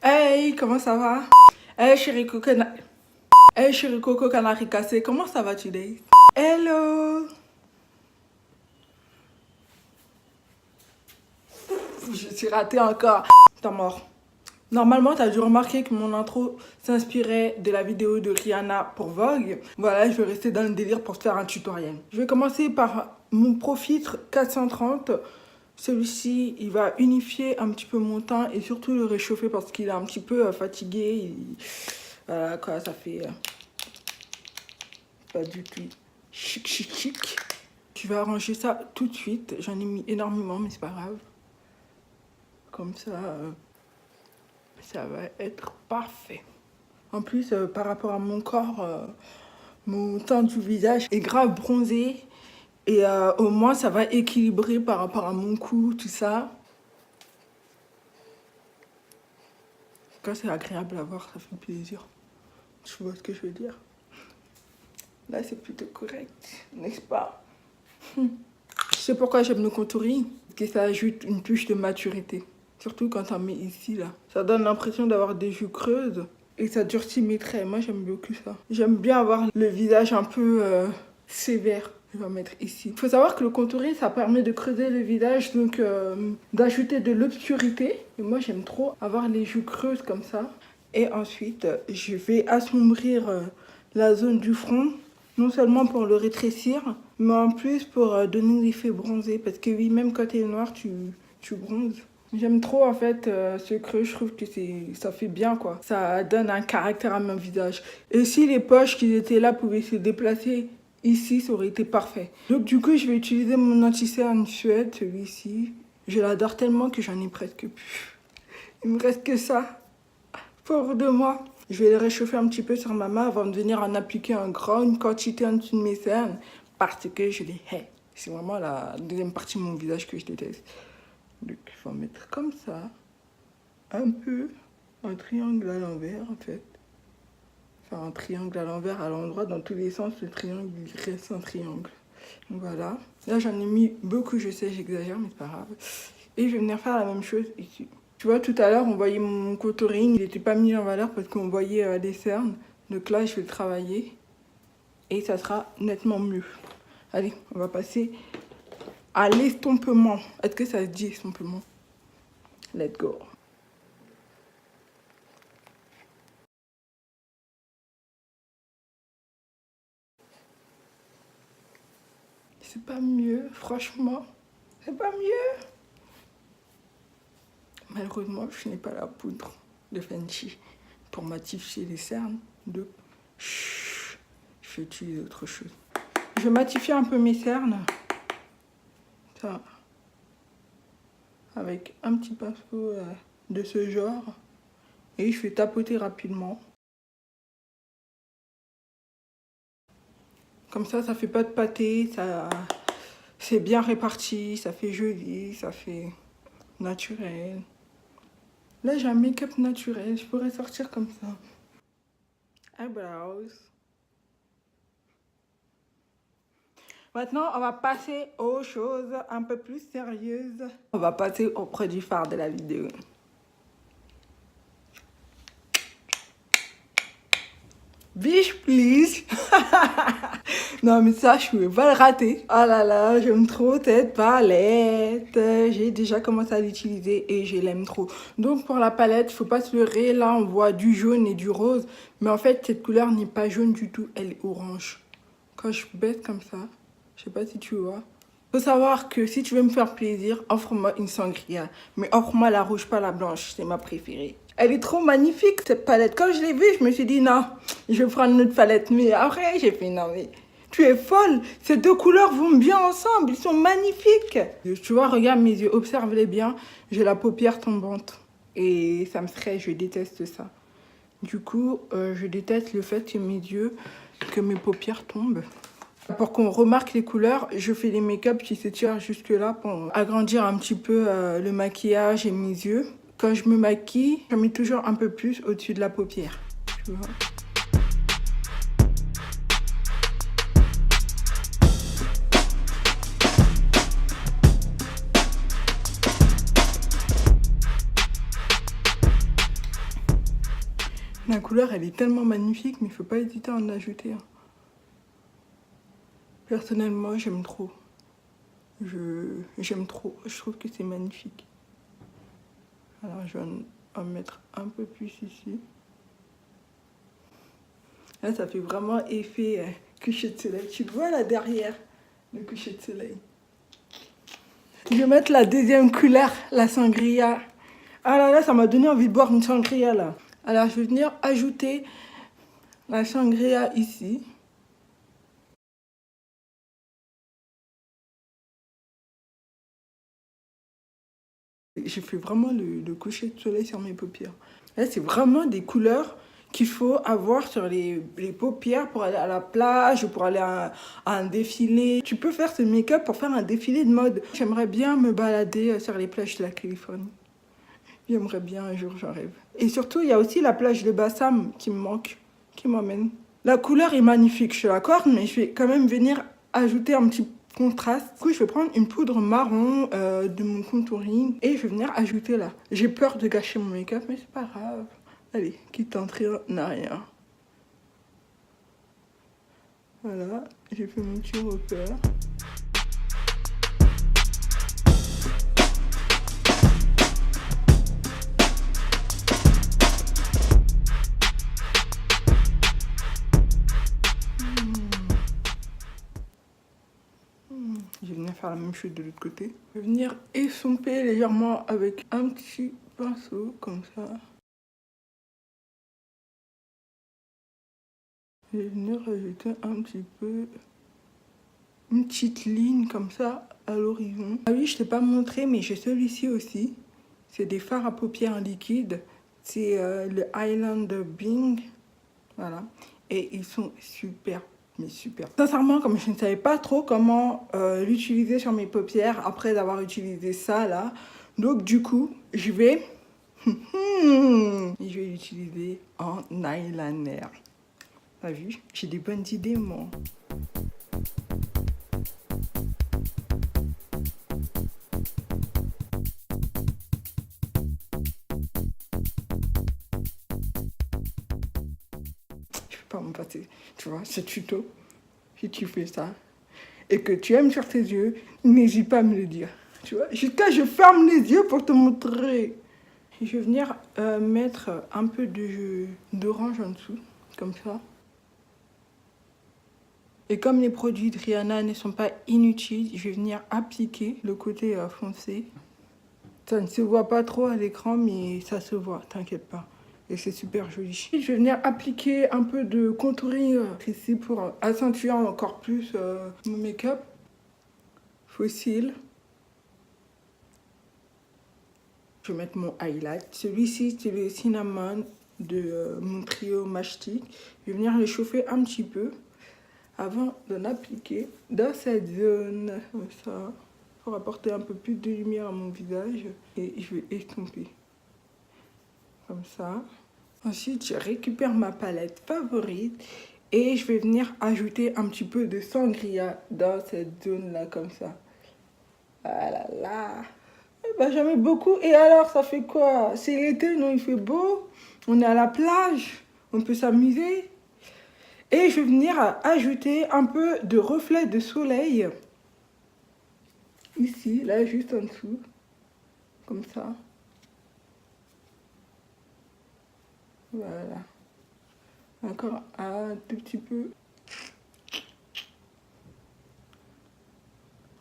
Hey, comment ça va? Hey, chérie Coco, hey, chérie Coco Canari cassé, comment ça va today? Hello! Je suis ratée encore. T'es mort. Normalement, t'as dû remarquer que mon intro s'inspirait de la vidéo de Rihanna pour Vogue. Voilà, je vais rester dans le délire pour te faire un tutoriel. Je vais commencer par mon Profiltre 430. Celui-ci, il va unifier un petit peu mon teint et surtout le réchauffer parce qu'il est un petit peu fatigué. Voilà quoi, ça fait pas du tout chic, chic, chic. Je vais arranger ça tout de suite. J'en ai mis énormément, mais c'est pas grave. Comme ça, ça va être parfait. En plus, par rapport à mon corps, mon teint du visage est grave bronzé. Et au moins, ça va équilibrer par rapport à mon cou, tout ça. Quand c'est agréable à voir, ça fait plaisir. Tu vois ce que je veux dire? Là, c'est plutôt correct, n'est-ce pas? Je sais pourquoi j'aime le contouring. Parce que ça ajoute une touche de maturité. Surtout quand on met ici, là. Ça donne l'impression d'avoir des joues creuses. Et ça durcit mes traits. Moi, j'aime beaucoup ça. J'aime bien avoir le visage un peu sévère. Je vais mettre ici. Il faut savoir que le contouring, ça permet de creuser le visage, donc d'ajouter de l'obscurité. Et moi, j'aime trop avoir les joues creuses comme ça. Et ensuite, je vais assombrir la zone du front. Non seulement pour le rétrécir, mais en plus pour donner l'effet bronzé. Parce que oui, même quand tu es noir, tu bronzes. J'aime trop en fait ce creux, je trouve que ça fait bien quoi. Ça donne un caractère à mon visage. Et si les poches qui étaient là pouvaient se déplacer ici, ça aurait été parfait. Donc du coup, je vais utiliser mon anti-cerne Suède, celui-ci. Je l'adore tellement que j'en ai presque plus. Il me reste que ça. Pauvre de moi. Je vais le réchauffer un petit peu sur ma main avant de venir en appliquer une grande quantité en dessous de mes cernes parce que je les hais. C'est vraiment la deuxième partie de mon visage que je déteste. Donc, il faut mettre comme ça, un peu, un triangle à l'envers en fait. Enfin, un triangle à l'envers, à l'endroit, dans tous les sens, le triangle, il reste un triangle. Voilà. Là, j'en ai mis beaucoup, je sais, j'exagère, mais c'est pas grave. Et je vais venir faire la même chose ici. Tu vois, tout à l'heure, on voyait mon contouring, il n'était pas mis en valeur parce qu'on voyait les cernes. Donc là, je vais le travailler et ça sera nettement mieux. Allez, on va passer à l'estompement. Est-ce que ça se dit estompement? Let's go. C'est pas mieux, franchement. C'est pas mieux. Malheureusement, je n'ai pas la poudre de Fenty pour matifier les cernes. Donc, je vais utiliser autre chose. Je vais matifier un peu mes cernes. Ça. Avec un petit pinceau de ce genre. Et je vais tapoter rapidement. Comme ça fait pas de pâté. C'est bien réparti. Ça fait joli. Ça fait naturel. Là, j'ai un make-up naturel. Je pourrais sortir comme ça. Eyebrows. Maintenant, on va passer aux choses un peu plus sérieuses. On va passer au produit phare de la vidéo. Biche, please. Non, mais ça, je ne pouvais pas le rater. Oh là là, j'aime trop cette palette. J'ai déjà commencé à l'utiliser et je l'aime trop. Donc, pour la palette, faut pas se leurrer. Là, on voit du jaune et du rose. Mais en fait, cette couleur n'est pas jaune du tout. Elle est orange. Quand je baisse comme ça, je sais pas si tu vois. Faut savoir que si tu veux me faire plaisir, offre-moi une sangria. Mais offre-moi la rouge, pas la blanche. C'est ma préférée. Elle est trop magnifique, cette palette. Quand je l'ai vue, je me suis dit, non, je vais prendre une autre palette. Mais après, j'ai fait, non, mais tu es folle. Ces deux couleurs vont bien ensemble. Ils sont magnifiques. Tu vois, regarde mes yeux. Observe-les bien. J'ai la paupière tombante. Et ça me stresse. Je déteste ça. Du coup, je déteste le fait que mes paupières tombent. Pour qu'on remarque les couleurs, je fais les make-up qui s'étirent jusque là pour agrandir un petit peu le maquillage et mes yeux. Quand je me maquille, je mets toujours un peu plus au-dessus de la paupière. Tu vois. La couleur, elle est tellement magnifique, mais il ne faut pas hésiter à en ajouter. Personnellement, j'aime trop. J'aime trop. Je trouve que c'est magnifique. Alors, je vais en mettre un peu plus ici. Là, ça fait vraiment effet coucher de soleil. Tu vois là derrière le coucher de soleil. Je vais mettre la deuxième couleur, la sangria. Ah là là, ça m'a donné envie de boire une sangria là. Alors, je vais venir ajouter la sangria ici. J'ai fait vraiment le coucher de soleil sur mes paupières. Là, c'est vraiment des couleurs qu'il faut avoir sur les paupières pour aller à la plage ou pour aller à un défilé. Tu peux faire ce make-up pour faire un défilé de mode. J'aimerais bien me balader sur les plages de la Californie. J'aimerais bien un jour, j'en rêve. Et surtout, il y a aussi la plage de Bassam qui me manque, qui m'emmène. La couleur est magnifique, je suis d'accord, mais je vais quand même venir ajouter un petit contraste. Du coup, je vais prendre une poudre marron de mon contouring et je vais venir ajouter là. J'ai peur de gâcher mon make-up, mais c'est pas grave. Allez, qui tente rien n'a rien. Voilà, j'ai fait mon petit repère. Je vais venir faire la même chose de l'autre côté. Je vais venir estomper légèrement avec un petit pinceau, comme ça. Je vais venir rajouter un petit peu, une petite ligne comme ça à l'horizon. Ah oui, je ne t'ai pas montré, mais j'ai celui-ci aussi. C'est des fards à paupières liquides. C'est le Island Bing. Voilà. Et ils sont super, mais super. Sincèrement, comme je ne savais pas trop comment l'utiliser sur mes paupières après avoir utilisé ça là. Donc du coup, je vais l'utiliser en eyeliner. T'as vu? J'ai des bonnes idées, moi. Je peux pas m'en passer. Tu vois, ce tuto, si tu fais ça et que tu aimes sur tes yeux, n'hésite pas à me le dire. Tu vois, jusqu'à je ferme les yeux pour te montrer. Je vais venir mettre un peu d'orange en dessous, comme ça. Et comme les produits de Rihanna ne sont pas inutiles, je vais venir appliquer le côté foncé. Ça ne se voit pas trop à l'écran, mais ça se voit, t'inquiète pas. Et c'est super joli. Je vais venir appliquer un peu de contouring ici pour accentuer encore plus mon make-up. Fossile. Je vais mettre mon highlight. Celui-ci, c'est le cinnamon de mon trio Match Stix. Je vais venir le chauffer un petit peu avant d'en appliquer dans cette zone, comme ça, pour apporter un peu plus de lumière à mon visage. Et je vais estomper, comme ça. Ensuite, je récupère ma palette favorite et je vais venir ajouter un petit peu de sangria dans cette zone-là, comme ça. Ah là là, bah, j'en mets beaucoup. Et alors, ça fait quoi? C'est l'été, non? Il fait beau, on est à la plage, on peut s'amuser. Et je vais venir ajouter un peu de reflet de soleil. Ici, là, juste en dessous. Comme ça. Voilà. Encore un tout petit peu.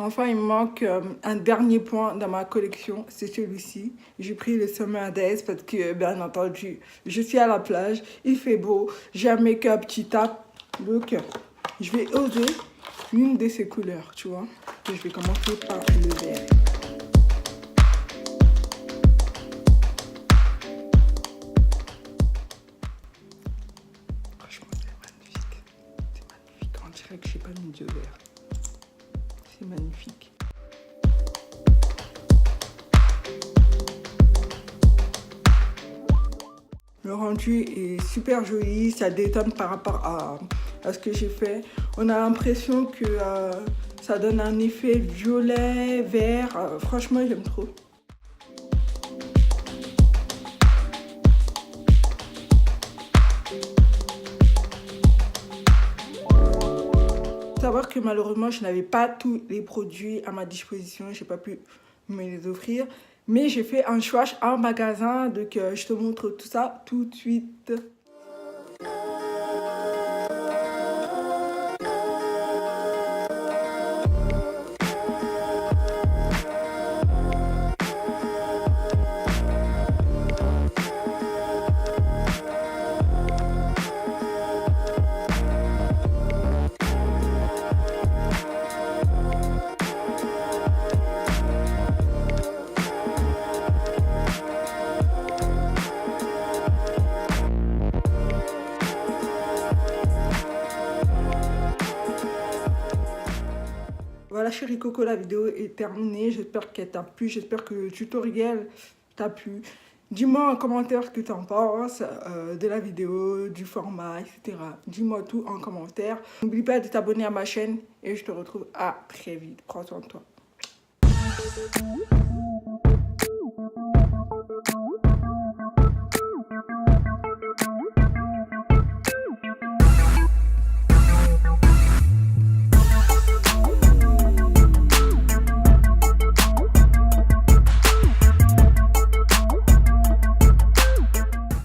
Enfin, il me manque un dernier point dans ma collection, c'est celui-ci. J'ai pris le Summer Days parce que, bien entendu, je suis à la plage, il fait beau, j'ai un make-up qui tape. Donc, je vais oser l'une de ces couleurs, tu vois. Et je vais commencer par le vert. Franchement, c'est magnifique. C'est magnifique. On dirait que j'ai pas mis de vert. C'est magnifique. Le rendu est super joli, ça détonne par rapport à ce que j'ai fait. On a l'impression que ça donne un effet violet, vert. Franchement, j'aime trop. savoir que malheureusement, je n'avais pas tous les produits à ma disposition. Je n'ai pas pu me les offrir. Mais j'ai fait un choix en magasin. Donc, je te montre tout ça tout de suite. Voilà chérie Coco, la vidéo est terminée. J'espère qu'elle t'a plu. J'espère que le tutoriel t'a plu. Dis-moi en commentaire ce que tu en penses de la vidéo, du format, etc. Dis-moi tout en commentaire. N'oublie pas de t'abonner à ma chaîne et je te retrouve à très vite. Prends soin de toi.